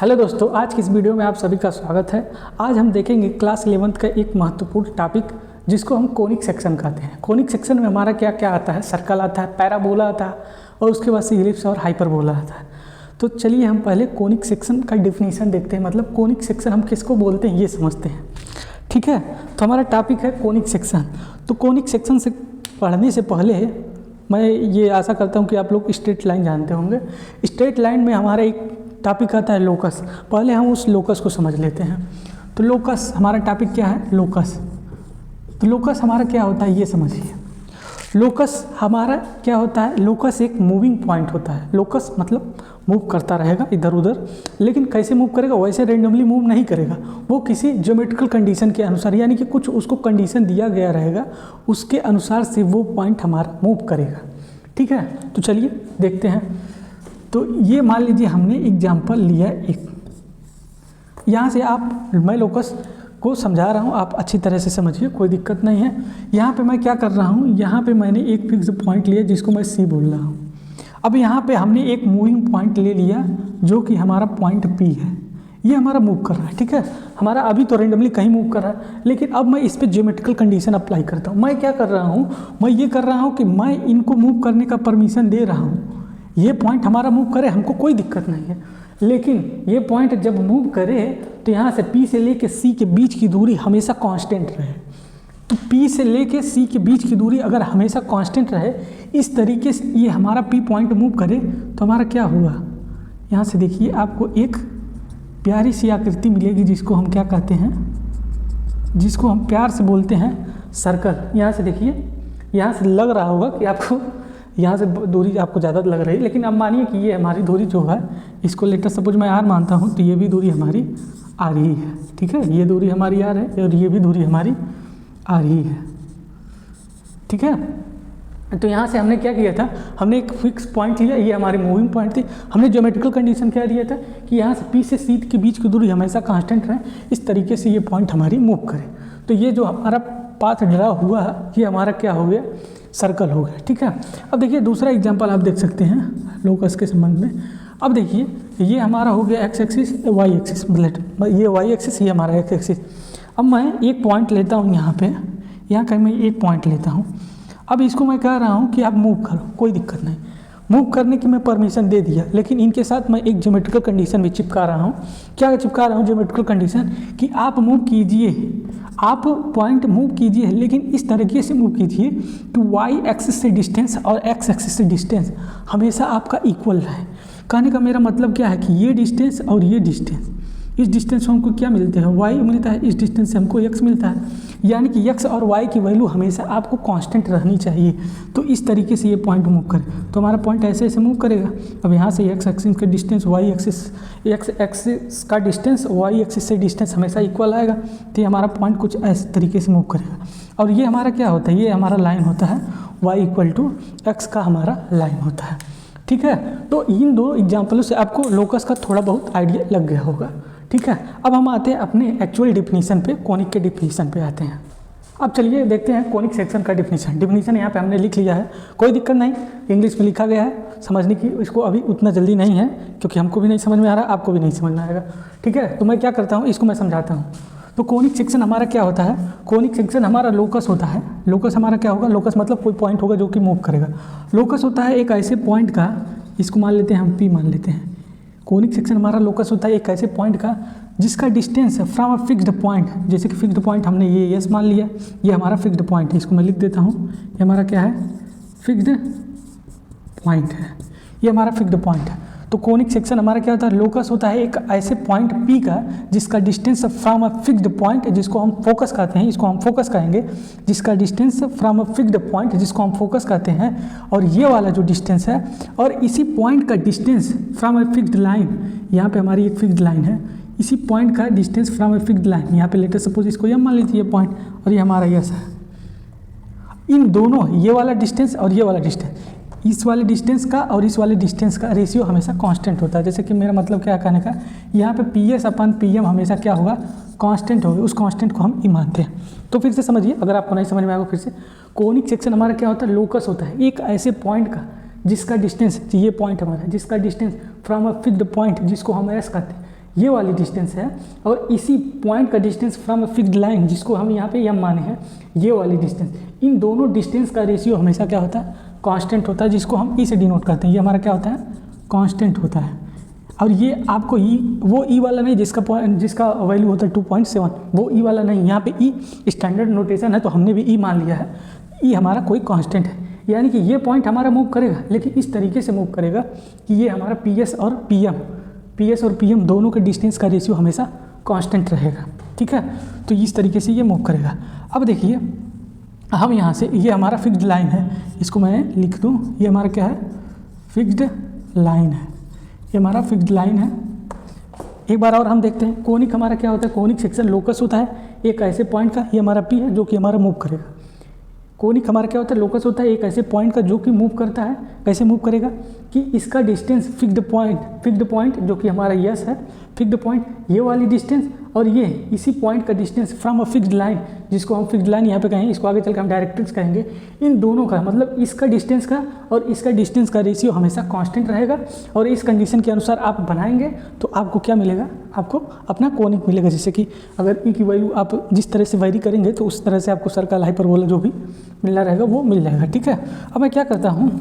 Hello दोस्तों, आज की इस वीडियो में आप सभी का स्वागत है। आज हम देखेंगे क्लास 11th का एक महत्वपूर्ण टॉपिक जिसको हम कोनिक सेक्शन कहते हैं। कोनिक सेक्शन में हमारा क्या क्या आता है? सर्कल आता है, पैराबोला आता है और उसके बाद से इलिप्स और हाइपरबोला आता है। तो चलिए हम पहले कोनिक सेक्शन का डिफिनीशन देखते हैं, मतलब कोनिक सेक्शन हम किसको बोलते हैं ये समझते हैं। ठीक है, तो हमारा टॉपिक है कोनिक सेक्शन। तो कोनिक सेक्शन से पढ़ने से पहले मैं ये आशा करता हूँ कि आप लोग स्ट्रेट लाइन जानते होंगे। स्ट्रेट लाइन में हमारा एक टॉपिक आता है लोकस। पहले हम उस लोकस को समझ लेते हैं। तो लोकस हमारा टॉपिक क्या है? लोकस। तो लोकस हमारा क्या होता है ये समझिए। लोकस हमारा क्या होता है? लोकस एक मूविंग पॉइंट होता है। लोकस मतलब मूव करता रहेगा इधर उधर, लेकिन कैसे मूव करेगा? वैसे रेंडमली मूव नहीं करेगा, वो किसी ज्योमेट्रिकल कंडीशन के अनुसार, यानी कि कुछ उसको कंडीशन दिया गया रहेगा, उसके अनुसार से वो पॉइंट हमारा मूव करेगा। ठीक है, तो चलिए देखते हैं। तो ये मान लीजिए हमने एग्जाम्पल लिया एक, यहाँ से मैं लोकस को समझा रहा हूँ, आप अच्छी तरह से समझिए, कोई दिक्कत नहीं है। यहाँ पे मैं क्या कर रहा हूँ, यहाँ पे मैंने एक फिक्स पॉइंट लिया जिसको मैं सी बोल रहा हूँ। अब यहाँ पे हमने एक मूविंग पॉइंट ले लिया जो कि हमारा पॉइंट पी है। ये हमारा मूव कर रहा है। ठीक है, हमारा अभी तो रेंडमली कहीं मूव कर रहा है, लेकिन अब मैं इस पर ज्योमेट्रिकल कंडीशन अप्लाई करता हूँ। मैं क्या कर रहा हूँ, मैं ये कर रहा हूँ कि मैं इनको मूव करने का परमिशन दे रहा हूँ। ये पॉइंट हमारा मूव करे, हमको कोई दिक्कत नहीं है, लेकिन ये पॉइंट जब मूव करे तो यहाँ से P से लेके C के बीच की दूरी हमेशा कांस्टेंट रहे। तो P से लेके C के बीच की दूरी अगर हमेशा कांस्टेंट रहे, इस तरीके से ये हमारा P पॉइंट मूव करे तो हमारा क्या हुआ, यहाँ से देखिए आपको एक प्यारी सी आकृति मिलेगी जिसको हम क्या कहते हैं, जिसको हम प्यार से बोलते हैं सर्कल। यहाँ से देखिए, यहाँ से लग रहा होगा कि आपको यहाँ से दूरी आपको ज़्यादा लग रही है, लेकिन अब मानिए कि ये हमारी दूरी जो है, इसको लेटर सपोज मैं R मानता हूँ, तो ये भी दूरी हमारी R ही है। ठीक है, ये दूरी हमारी R है और ये भी दूरी हमारी R ही है। ठीक है, तो यहाँ से हमने क्या किया था, हमने एक फिक्स पॉइंट लिया, ये हमारी मूविंग पॉइंट थी। हमने ज्योमेट्रिकल कंडीशन क्या दिया था कि यहाँ से P से C के बीच की दूरी हमेशा कांस्टेंट रहे, इस तरीके से ये पॉइंट हमारी मूव करे। तो ये जो हमारा पाथ ड्रा हुआ ये हमारा क्या हो गया, सर्कल हो गया। ठीक है, अब देखिए दूसरा एग्जांपल आप देख सकते हैं लोकस के संबंध में। अब देखिए ये हमारा हो गया एक्स एक्सिस, वाई एक्सिस, मतलब ये वाई एक्सिस, ये हमारा एक्स एक्सिस। अब मैं एक पॉइंट लेता हूँ यहाँ पे, यहाँ कहीं मैं एक पॉइंट लेता हूँ। अब इसको मैं कह रहा हूँ कि आप मूव करो, कोई दिक्कत नहीं, मूव करने की मैं परमिशन दे दिया, लेकिन इनके साथ मैं एक ज्योमेट्रिकल कंडीशन भी चिपका रहा हूँ। क्या चिपका रहा हूँ ज्योमेट्रिकल कंडीशन, कि आप मूव कीजिए, आप पॉइंट मूव कीजिए, लेकिन इस तरीके से मूव कीजिए कि वाई एक्सिस से डिस्टेंस और एक्स एक्सिस से डिस्टेंस हमेशा आपका इक्वल रहे। कहने का मेरा मतलब क्या है कि ये डिस्टेंस और ये डिस्टेंस, इस डिस्टेंस से हमको क्या मिलते हैं, y मिलता है, इस डिस्टेंस से हमको x मिलता है, यानी कि x और y की वैल्यू हमेशा आपको कांस्टेंट रहनी चाहिए। तो इस तरीके से ये पॉइंट मूव करे, तो हमारा पॉइंट ऐसे ऐसे मूव करेगा। अब यहाँ से x एक्सिस का डिस्टेंस, y एक्सिस का डिस्टेंस, y एक्सिस से डिस्टेंस हमेशा इक्वल आएगा। तो ये हमारा पॉइंट कुछ ऐसे तरीके से मूव करेगा। और ये हमारा क्या होता है, ये हमारा लाइन होता है, y इक्वल टू x का हमारा लाइन होता है। ठीक है, तो इन दो एग्जाम्पलों से आपको लोकस का थोड़ा बहुत आइडिया लग गया होगा। ठीक है, अब हम आते हैं अपने एक्चुअल डिफिनीशन पे, कोनिक के डिफिनीशन पे आते हैं। अब चलिए देखते हैं कोनिक सेक्शन का डिफिनीशन यहाँ पे हमने लिख लिया है, कोई दिक्कत नहीं, इंग्लिश में लिखा गया है, समझने की इसको अभी उतना जल्दी नहीं है, क्योंकि हमको भी नहीं समझ में आ रहा, आपको भी नहीं समझ में आएगा। ठीक है, तो मैं क्या करता हूँ, इसको मैं समझाता हूँ। तो कोनिक सेक्शन हमारा क्या होता है, कोनिक सेक्शन हमारा लोकस होता है। लोकस हमारा क्या होगा, लोकस मतलब कोई पॉइंट होगा जो कि मूव करेगा। लोकस होता है एक ऐसे पॉइंट का, इसको मान लेते हैं हम P मान लेते हैं। कोनिक सेक्शन हमारा लोकस होता है एक ऐसे पॉइंट का जिसका distance from a fixed point, जैसे कि फिक्स्ड पॉइंट हमने ये S मान लिया, ये हमारा फिक्स्ड पॉइंट है, इसको मैं लिख देता हूँ, ये हमारा क्या है, फिक्स्ड पॉइंट है, ये हमारा फिक्स्ड पॉइंट है। तो कोनिक सेक्शन हमारा क्या होता है, लोकस होता है एक ऐसे पॉइंट P का जिसका distance from a fixed point, जिसको हम फोकस कहते हैं, इसको हम फोकस कहेंगे, जिसका distance from a fixed point जिसको हम फोकस कहते हैं, और ये वाला जो डिस्टेंस है, और इसी पॉइंट का distance from a fixed line, यहाँ पे हमारी एक फिक्स्ड लाइन है, इसी पॉइंट का distance from a fixed line, यहाँ पे लेटर सपोज इसको यह मान लीजिए पॉइंट, और ये हमारा यस है। इन दोनों, ये वाला डिस्टेंस और ये वाला डिस्टेंस, इस वाले डिस्टेंस का और इस वाले डिस्टेंस का रेशियो हमेशा कांस्टेंट होता है। जैसे कि मेरा मतलब क्या कहने का, यहाँ पे PS अपन PM हमेशा क्या होगा, कांस्टेंट होगा, उस कांस्टेंट को हम ई मानते हैं। तो फिर से समझिए, अगर आपको नहीं समझ में आएगा फिर से, कोनिक सेक्शन हमारा क्या होता है, लोकस होता है एक ऐसे पॉइंट का जिसका डिस्टेंस, ये पॉइंट हमारा, जिसका distance from a fixed point जिसको हम एस कहते हैं, ये वाली डिस्टेंस है, और इसी पॉइंट का distance from a fixed line जिसको हम यहाँ पे m माने हैं, ये वाली डिस्टेंस, इन दोनों डिस्टेंस का रेशियो हमेशा क्या होता है, कांस्टेंट होता है, जिसको हम ई से डिनोट करते हैं। ये हमारा क्या होता है, कांस्टेंट होता है। और ये आपको ई, वो ई वाला नहीं जिसका वैल्यू होता है 2.7, वो ई वाला नहीं, यहाँ पे ई स्टैंडर्ड नोटेशन है तो हमने भी ई मान लिया है। ई हमारा कोई कांस्टेंट है, यानी कि ये पॉइंट हमारा मूव करेगा, लेकिन इस तरीके से मूव करेगा कि ये हमारा पीएस और पीएम दोनों के डिस्टेंस का रेशियो हमेशा कांस्टेंट रहेगा। ठीक है, तो इस तरीके से ये मूव करेगा। अब देखिए हम यहाँ से, ये हमारा फिक्स्ड लाइन है, इसको मैं लिख दूँ, ये हमारा क्या है, फिक्स्ड लाइन है, ये हमारा फिक्स्ड लाइन है। एक बार और हम देखते हैं, कोनिक हमारा क्या होता है, कोनिक सेक्शन लोकस होता है एक ऐसे पॉइंट का, ये हमारा पी है जो कि हमारा मूव करेगा। कोनिक हमारा क्या होता है, लोकस होता है एक ऐसे पॉइंट का जो कि मूव करता है, कैसे मूव करेगा कि इसका डिस्टेंस फिक्स्ड पॉइंट जो कि हमारा यस है, फिक्स्ड पॉइंट, ये वाली डिस्टेंस, और ये इसी पॉइंट का distance from a fixed line, जिसको हम फिक्स्ड लाइन यहाँ पे कहेंगे, इसको आगे चल के हम डायरेक्ट्रिक्स कहेंगे। इन दोनों का मतलब इसका डिस्टेंस का और इसका डिस्टेंस का रेशियो हमेशा कांस्टेंट रहेगा, और इस कंडीशन के अनुसार आप बनाएंगे तो आपको क्या मिलेगा, आपको अपना कोनिक मिलेगा। जैसे कि अगर ई की वैल्यू आप जिस तरह से वेरी करेंगे तो उस तरह से आपको सर्कल हाइपरबोला जो भी मिलना रहेगा वो मिल जाएगा। ठीक है, अब मैं क्या करता हूँ,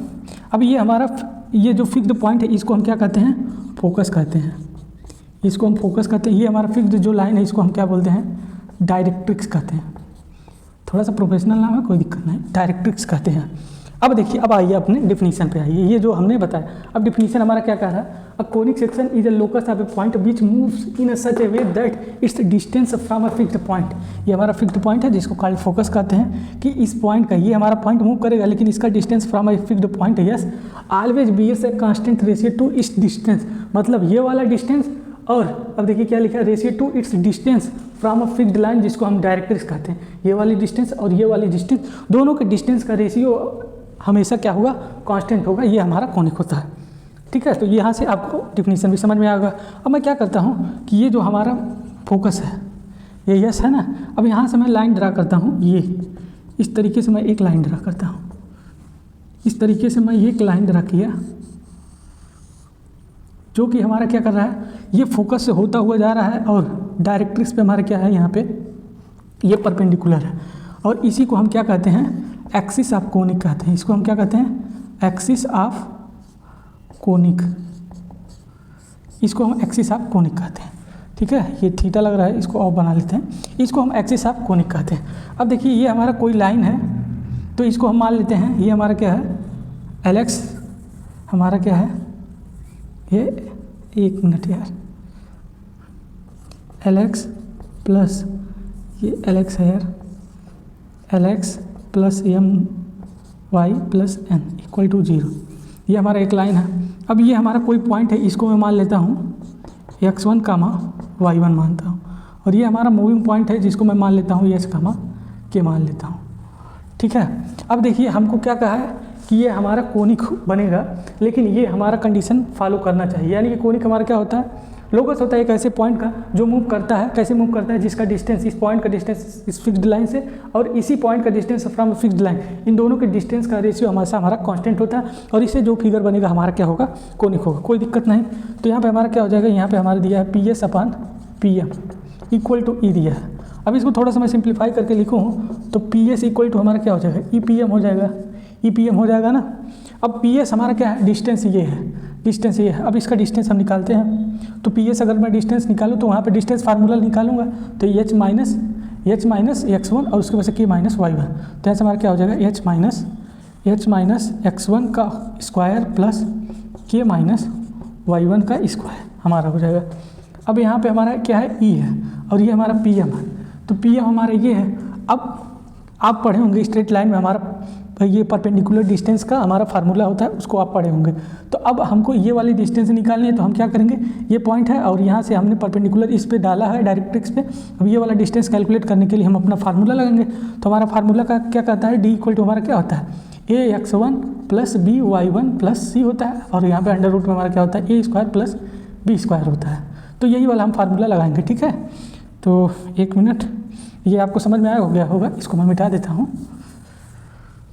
अब ये हमारा ये जो फिक्स्ड पॉइंट है इसको हम क्या कहते हैं, फोकस कहते हैं, इसको हम फोकस कहते हैं। ये हमारा फिक्स्ड जो लाइन है इसको हम क्या बोलते हैं, डायरेक्ट्रिक्स कहते हैं। थोड़ा सा प्रोफेशनल नाम है, कोई दिक्कत नहीं, डायरेक्ट्रिक्स कहते हैं। अब देखिए, अब आइए अपने डिफिनीशन पे आइए, ये जो हमने बताया। अब डिफिनीशन हमारा क्या कह रहा है, a conic section is a locus of a point which moves in a such a way that its distance from a fixed point. ये हमारा फिक्स्ड पॉइंट है जिसको कॉल्ड फोकस कहते हैं, कि इस पॉइंट का, ये हमारा पॉइंट मूव करेगा लेकिन इसका distance from a fixed point है, yes, always bears a constant ratio to its distance. मतलब ये वाला डिस्टेंस, और अब देखिए क्या लिखा है, ratio to its distance from a fixed line जिसको हम डायरेक्ट्रिक्स कहते हैं। ये वाली डिस्टेंस और ये वाली डिस्टेंस, दोनों के डिस्टेंस का रेशियो हमेशा क्या होगा, कांस्टेंट होगा। ये हमारा कोनिक होता है। ठीक है, तो यहाँ से आपको डिफिनीशन भी समझ में आएगा। अब मैं क्या करता हूँ कि ये जो हमारा फोकस है, ये यस है ना, अब यहाँ से मैं लाइन ड्रा करता हूँ, ये इस तरीके से मैं एक लाइन ड्रा करता हूँ, इस तरीके से मैं एक लाइन ड्रा किया, जो कि हमारा क्या कर रहा है, ये फोकस से होता हुआ जा रहा है, और डायरेक्ट्रिक्स पे हमारा क्या है, यहाँ पे ये परपेंडिकुलर है, और इसी को हम क्या कहते हैं, एक्सिस ऑफ कोनिक कहते हैं। इसको हम क्या कहते हैं, एक्सिस ऑफ कोनिक, इसको हम एक्सिस ऑफ कोनिक कहते हैं। ठीक है, ये थीटा लग रहा है, इसको ऑफ बना लेते हैं, इसको हम एक्सिस ऑफ कोनिक कहते हैं। अब देखिए ये हमारा कोई लाइन है, तो इसको हम मान लेते हैं, ये हमारा क्या है, एलेक्स हमारा क्या है, ये एक मिनट यार, एलेक्स प्लस ये एलेक्स है यार, L X plus M Y plus N equal to 0। ये हमारा एक लाइन है। अब ये हमारा कोई पॉइंट है, इसको मैं मान लेता हूँ x1 कामा y1 मानता हूँ, और ये हमारा मूविंग पॉइंट है जिसको मैं मान लेता हूँ s कामा k मान लेता हूँ। ठीक है, अब देखिए हमको क्या कहा है कि ये हमारा कोनिक बनेगा, लेकिन ये हमारा कंडीशन फॉलो करना चाहिए। यानी कि कोनिक हमारा क्या होता है, लोकस होता है एक ऐसे पॉइंट का जो मूव करता है, कैसे मूव करता है, जिसका डिस्टेंस, इस पॉइंट का डिस्टेंस इस फिक्स्ड लाइन से और इसी पॉइंट का डिस्टेंस फ्रॉम फिक्स्ड लाइन, इन दोनों के डिस्टेंस का रेशियो हमेशा हमारा कांस्टेंट होता है, और इससे जो फिगर बनेगा हमारा क्या होगा, कोनिक होगा। कोई दिक्कत नहीं। तो यहाँ पे हमारा क्या हो जाएगा, यहाँ पे हमारा दिया है PS upon PM equal to e दिया है। अब इसको थोड़ा सा मैं सिंप्लीफाई करके लिखूँ तो PS इक्वल टू हमारा क्या हो जाएगा, EPM हो जाएगा, EPM हो जाएगा ना। अब PS हमारा क्या है, डिस्टेंस ये है, डिस्टेंस ये है। अब इसका डिस्टेंस हम निकालते हैं, तो PS अगर मैं डिस्टेंस निकालूँ तो वहाँ पे डिस्टेंस फार्मूला निकालूंगा, तो h माइनस x1 और उसके वजह से k माइनस y1, तो यहाँ से हमारा क्या हो जाएगा, h माइनस x1 का square plus k minus y1 का स्क्वायर हमारा हो जाएगा। अब यहाँ पे हमारा क्या है, E है, और ये हमारा PM है, तो PM हमारा ये है। अब आप पढ़े होंगे स्ट्रेट लाइन में हमारा ये परपेंडिकुलर डिस्टेंस का हमारा फार्मूला होता है, उसको आप पढ़े होंगे। तो अब हमको ये वाली डिस्टेंस निकालनी है, तो हम क्या करेंगे, ये पॉइंट है और यहाँ से हमने परपेंडिकुलर इस पे डाला है डायरेक्ट्रिक्स पे। अब ये वाला डिस्टेंस कैलकुलेट करने के लिए हम अपना फार्मूला लगाएंगे। तो हमारा फार्मूला का क्या कहता है, D इक्वल टू हमारा क्या होता है, AX1 plus BY1 plus C होता है, और यहाँ पे अंडर रूट में हमारा क्या होता है, A square plus B square होता है। तो यही वाला हम फार्मूला लगाएंगे। ठीक है, तो एक मिनट, ये आपको समझ में आया हो गया होगा, इसको मैं मिटा देता हूँ।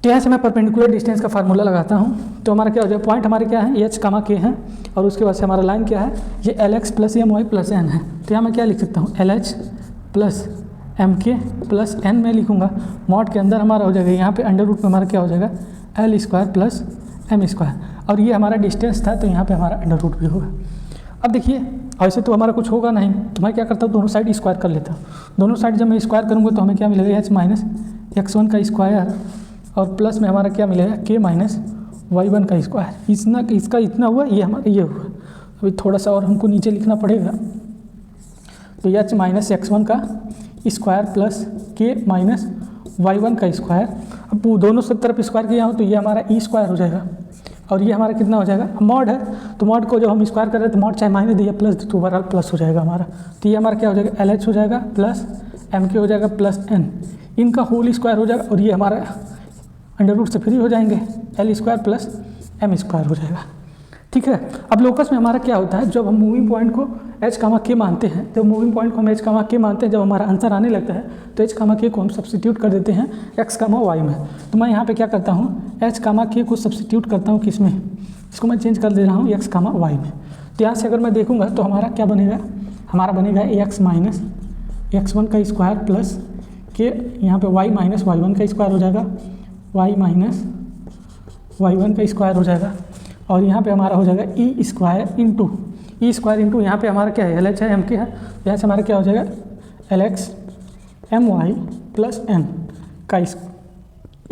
तो यहाँ से मैं परपेंडिकुलर डिस्टेंस का फार्मूला लगाता हूँ। तो हमारा क्या हो जाएगा, पॉइंट हमारे क्या है, एच कामा के हैं, और उसके बाद से हमारा लाइन क्या है, ये L X plus M Y plus N है। तो यहाँ मैं क्या लिख सकता हूँ, L H plus M K plus N में लिखूँगा। मॉड के अंदर हमारा हो जाएगा, यहाँ पे अंडर रूट में हमारा क्या हो जाएगा, L square plus M square, और ये हमारा डिस्टेंस था तो यहाँ पे हमारा अंडर रूट भी होगा। अब देखिए ऐसे तो हमारा कुछ होगा नहीं, तो मैं क्या करता हूँ, दोनों साइड स्क्वायर कर लेता हूँ। दोनों साइड जब मैं स्क्वायर करूँगा तो हमें क्या मिलेगा, एच माइनस x1 का स्क्वायर और प्लस में हमारा क्या मिलेगा, k माइनस y1 का स्क्वायर। इसका इतना हुआ, ये हमारा ये हुआ। अभी थोड़ा सा और हमको नीचे लिखना पड़ेगा। तो एच माइनस x1 का square plus k minus y1 का स्क्वायर। अब दोनों सब तरफ स्क्वायर किया हो तो ये हमारा ई स्क्वायर हो जाएगा, और ये हमारा कितना हो जाएगा, मॉड है तो मॉड को जब हम स्क्वायर कर रहे हैं तो मॉड चाहे माइनस दिया प्लस दे तो ओवरऑल प्लस हो जाएगा हमारा। तो ये हमारा क्या हो जाएगा, एल एच हो जाएगा प्लस एम के हो जाएगा प्लस एन, इनका होल स्क्वायर हो जाएगा, और ये हमारा अंडर रूट से फ्री हो जाएंगे, L square plus M square हो जाएगा। ठीक है। अब लोकस में हमारा क्या होता है, जब हम मूविंग पॉइंट को एच कामा के मानते हैं, जब मूविंग पॉइंट को हम एच कामा के मानते हैं, जब हमारा आंसर आने लगता है तो एच कामा के को हम सब्सटीट्यूट कर देते हैं एक्स कामा वाई में। तो मैं यहाँ पे क्या करता हूँ, एच कामा के को सब्सटीट्यूट करता हूँ किस में, इसको मैं चेंज कर दे रहा हूँ एक्स कामा वाई में। तो यहाँ से अगर मैं देखूँगा तो हमारा क्या बनेगा, हमारा बनेगा एक्स माइनस x1 का स्क्वायर प्लस के, यहाँ पे y माइनस y1 का स्क्वायर हो जाएगा, y माइनस y1 का स्क्वायर हो जाएगा, और यहाँ पे हमारा हो जाएगा ई स्क्वायर इंटू यहाँ पे हमारा क्या है, एल एच है, एम के है, यहाँ से हमारा क्या हो जाएगा, L X M Y plus N का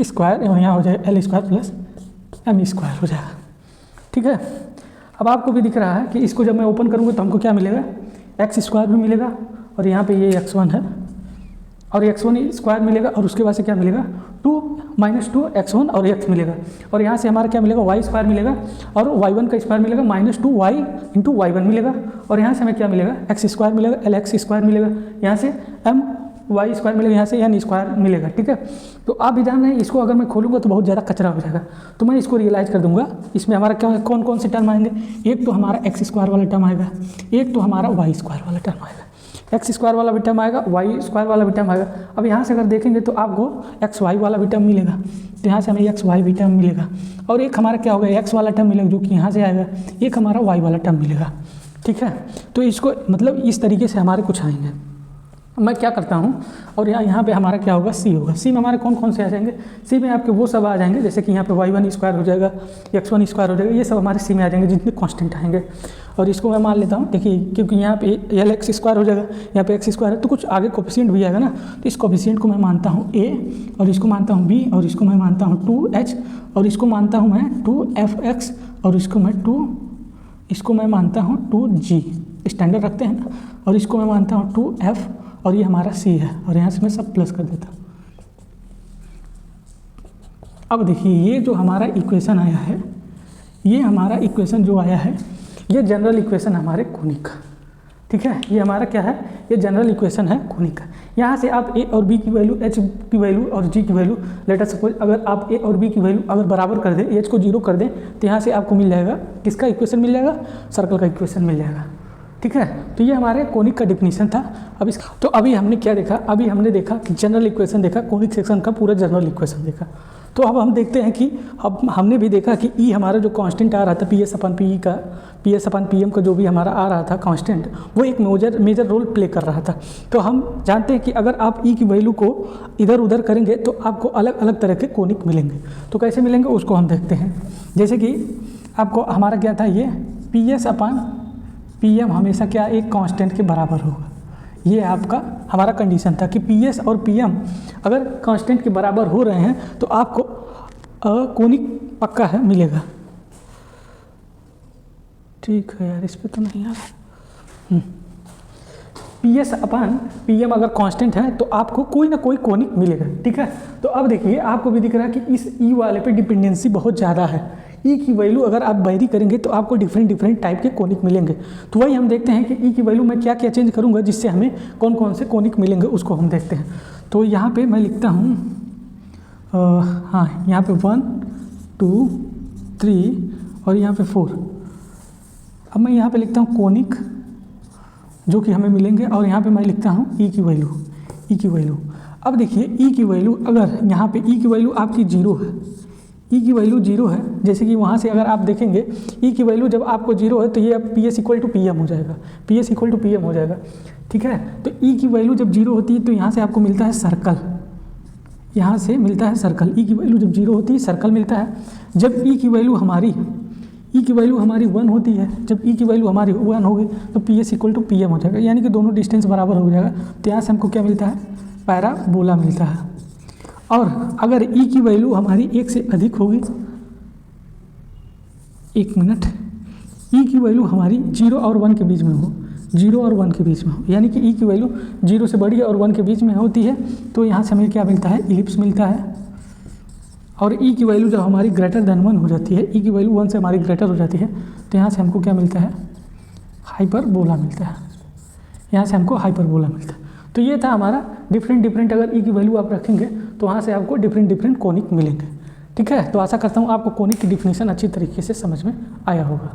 स्क्वायर, और यहाँ हो जाएगा L square plus M square हो जाएगा। ठीक है। अब आपको भी दिख रहा है कि इसको जब मैं ओपन करूँगा तो हमको क्या मिलेगा, एक्स स्क्वायर भी मिलेगा, और यहाँ पे ये x1 है और x1 स्क्वायर मिलेगा, और उसके बाद से क्या मिलेगा, 2 माइनस 2 x1 और x मिलेगा, और यहाँ से हमारा क्या मिलेगा, y स्क्वायर मिलेगा, और y1 का स्क्वायर मिलेगा माइनस 2y इंटू y1 मिलेगा, और यहाँ से हमें क्या मिलेगा, x स्क्वायर मिलेगा, एल एक्स स्क्वायर मिलेगा, यहाँ से m y स्क्वायर मिलेगा, यहाँ से n स्क्वायर मिलेगा। ठीक है। तो आप भी जान रहे हैं इसको अगर मैं खोलूँगा तो बहुत ज़्यादा कचरा हो जाएगा, तो मैं इसको रियलाइज़ कर दूंगा। इसमें हमारा क्या कौन कौन से टर्म आएंगे, एक तो हमारा एक्स स्क्वायर वाला टर्म आएगा, एक तो हमारा वाई स्क्वायर वाला टर्म आएगा, एक्स स्क्वायर वाला भी टर्म आएगा, वाई स्क्वायर वाला भी टर्म आएगा। अब यहाँ से अगर देखेंगे तो आपको एक्स वाई वाला भी टर्म मिलेगा, तो यहाँ से हमें एक्स वाई भी टर्म मिलेगा, और एक हमारा क्या होगा, एक्स वाला टर्म मिलेगा जो कि यहाँ से आएगा, एक हमारा वाई वाला टर्म मिलेगा। ठीक है। तो इसको मतलब इस तरीके से हमारे कुछ आएंगे। मैं क्या करता हूँ, और यहाँ पे हमारा क्या होगा, सी होगा। सी में हमारे कौन कौन से आ जाएंगे, सी में आपके वो सब आ जाएंगे जैसे कि यहाँ पे y1 स्क्वायर हो जाएगा, x1 स्क्वायर हो जाएगा, ये सब हमारे सी में आ जाएंगे जितने कांस्टेंट आएंगे। और इसको मैं मान लेता हूँ, देखिए क्योंकि यहाँ पे एल एक्स स्क्वायर हो जाएगा, यहाँ पे एक्स स्क्वायर है, तो कुछ आगे कोफिशिएंट भी आएगा ना, तो इस कोफिशिएंट को मैं मानता हूँ a, और इसको मानता हूँ b, और इसको मैं मानता हूँ 2h, और इसको मानता हूँ मैं 2fx, और इसको मैं मानता हूँ 2g, स्टैंडर्ड रखते हैं ना, और इसको मैं मानता हूँ 2f, और ये हमारा c है, और यहाँ से मैं सब प्लस कर देता हूँ। अब देखिए ये जो हमारा इक्वेशन आया है, ये हमारा इक्वेशन जो आया है, ये जनरल इक्वेशन हमारे कोनिक का। ठीक है। ये हमारा क्या है, ये जनरल इक्वेशन है कोनिक का। यहाँ से आप a और b की वैल्यू, h की वैल्यू और g की वैल्यू, लेट अस सपोज अगर आप a और b की वैल्यू अगर बराबर कर दें, h को 0 कर दें, तो यहाँ से आपको मिल जाएगा किसका इक्वेशन मिल जाएगा, सर्कल का इक्वेशन मिल जाएगा। ठीक है। तो ये हमारे कोनिक का डिफिनीशन था। अब इसका तो अभी हमने क्या देखा, अभी हमने देखा कि जनरल इक्वेशन देखा, कोनिक सेक्शन का पूरा जनरल इक्वेशन देखा। तो अब हम देखते हैं कि अब हमने भी देखा कि ई हमारा जो कांस्टेंट आ रहा था P S upon P M का जो भी हमारा आ रहा था कांस्टेंट, वो एक मेजर रोल प्ले कर रहा था। तो हम जानते हैं कि अगर आप ई की वैल्यू को इधर उधर करेंगे तो आपको अलग अलग तरह के कोनिक मिलेंगे। तो कैसे मिलेंगे उसको हम देखते हैं। जैसे कि आपको हमारा क्या था, ये P S upon P M हमेशा क्या एक कांस्टेंट के बराबर होगा। ये आपका हमारा कंडीशन था कि पी एस और पी एम अगर कांस्टेंट के बराबर हो रहे हैं तो आपको कोनिक पक्का है मिलेगा। ठीक है यार, इस पे तो नहीं आ रहा। P S upon P M अगर कांस्टेंट है तो आपको कोई ना कोई कोनिक मिलेगा। ठीक है। तो अब देखिए आपको भी दिख रहा है कि इस ई वाले पे डिपेंडेंसी बहुत ज़्यादा है। ई की वैल्यू अगर आप वेरी करेंगे तो आपको डिफरेंट टाइप के कोनिक मिलेंगे। तो वही हम देखते हैं कि ई की वैल्यू मैं क्या क्या चेंज करूँगा जिससे हमें कौन कौन से कोनिक मिलेंगे उसको हम देखते हैं। तो यहाँ पे मैं लिखता हूँ हाँ, यहाँ पे 1 2 3 और यहाँ पे 4। अब मैं यहाँ पे लिखता हूँ कोनिक जो कि हमें मिलेंगे, और यहाँ पे मैं लिखता हूँ ई की वैल्यू। अब देखिए ई की वैल्यू, अगर यहाँ पे ई की वैल्यू आपकी जीरो है, ई की वैल्यू जीरो है, जैसे कि वहाँ से अगर आप देखेंगे ई की वैल्यू जब आपको जीरो है तो ये अब P S equal to P M हो जाएगा, P S equal to P M हो जाएगा, ठीक है। तो ई की वैल्यू जब जीरो होती है तो यहाँ से आपको मिलता है सर्कल, यहाँ से मिलता है सर्कल। ई की वैल्यू जब जीरो होती है सर्कल मिलता है। जब ई की वैल्यू हमारी 1 होती है, जब ई की वैल्यू हमारी 1 होगी तो P S equal to P M हो जाएगा, यानी कि दोनों डिस्टेंस बराबर हो जाएगा। तो यहाँ से हमको क्या मिलता है, पैराबोला मिलता है। और अगर ई की वैल्यू हमारी 1 से अधिक होगी, 1 मिनट, ई की वैल्यू हमारी 0 और 1 के बीच में हो, 0 और 1 के बीच में हो, यानी कि ई की वैल्यू 0 से बड़ी और 1 के बीच में होती है, तो यहाँ से हमें क्या मिलता है, इलिप्स मिलता है। और ई की वैल्यू जब हमारी ग्रेटर देन 1 हो जाती है, ई की वैल्यू 1 से हमारी ग्रेटर हो जाती है, तो यहाँ से हमको क्या मिलता है, हाइपरबोला मिलता है, यहाँ से हमको हाइपरबोला मिलता है। तो ये था हमारा डिफरेंट अगर ई की वैल्यू आप रखेंगे तो वहाँ से आपको डिफरेंट कोनिक मिलेंगे, ठीक है। तो आशा करता हूँ आपको कोनिक की डिफिनीशन अच्छी तरीके से समझ में आया होगा।